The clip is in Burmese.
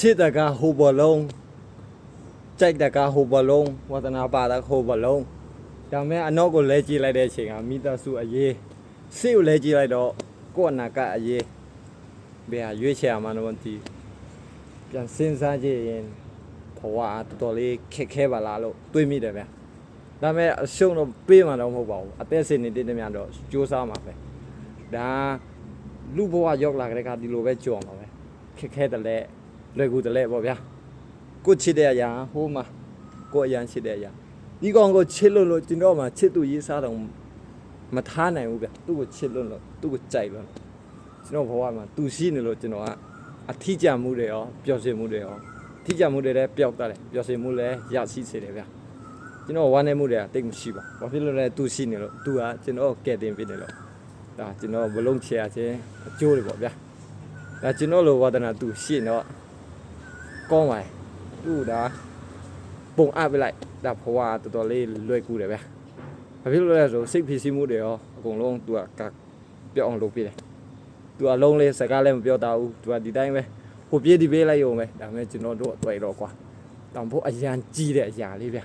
ချစ်တကဟိုဘလုံးကြိုက်တကဟိုဘလုံးဝါသနာပါတဟိုဘလုံးဒါမဲ့အနောက်ကိုလဲကြည့်လိုက်တဲ့အချိန်ကမိသားစုအရေးစိတ်ကိုလဲကြည့်လိုက်တော့ကိုယ့်အနာကအရေးဘယ်ဟာရွေးချယ်မှာတော့မသိပြန်စဉ်းစားကြည့်ရင်ဘဝတော်တော်လေးခက်ခဲပါလားလို့တွေးမိတယ်ဗျဒါမဲ့အရှုံးတော့ပေးမှာတော့မဟုတ်ပါဘူးအသက်ရှင်နေတဲ့တည်းများတော့စူးစမ်းမှာပဲဒါလူဘဝရောက်လာတဲ့ခါဒီလိုပဲကြော်မှာပဲခက်ခဲတယ်လေလွယ်ကူတယ်လေပေါ့ဗျာကိုချစ်တဲ့အရာဟိုမှာကိုအရန်ချစ်တဲ့အရာဒီကောင်ကိုချစ်လို့ကျွန်တော်မှချစ်သူရေးစားတော့မထားနိုင်ဘူးဗျသူ့ကိုချစ်လို့သူ့ကိုကြိုက်လို့ကျွန်တော်ဘဝမှာသူရှိနေလို့ကျွန်တော်ကအထီးကျမှုတွေရောပျော်ရွှင်မှုတွေရောထီးကျမှုတွေလည်းပျောက်သွားတယ်ပျော်ရွှင်မှုလည်းရရှိစေတယ်ဗျကျွန်တော်ဝမ်းနေမှုတွေကတိတ်မရှိပါဘာဖြစ်လို့လဲသူရှိနေလို့သူကကျွန်တော်ကဲတင်ပြနေလို့ဒါကျွန်တော်ဘလုံးချရခြင်းအကျိုးတွေပေါ့ဗျဒါကျွန်တော်လိုဝါဒနာသူရှိနေတော့ကောင်းပါသူ့ဒါပုံအပ်ပလိုက်ဒါဘဝတော်တော်လေးလွယ်ကူတယ်ဗျဘာဖြစ်လို့လဲဆိုစိတ်ဖြစ်စီမှုတွေရောအကုန်လုံးသူကပြောင်းအောင်လုပ်ပြတယ်သူအလုံးလေးစကားလည်းမပြောတာဘူးသူကဒီတိုင်းပဲဟိုပြေးဒီပေးလိုက်ရုံပဲဒါပေမဲ့ကျွန်တော်တို့အတွေ့တော့ကွာတောင်ဖို့အရန်ကြီးတဲ့အရာလေးဗျ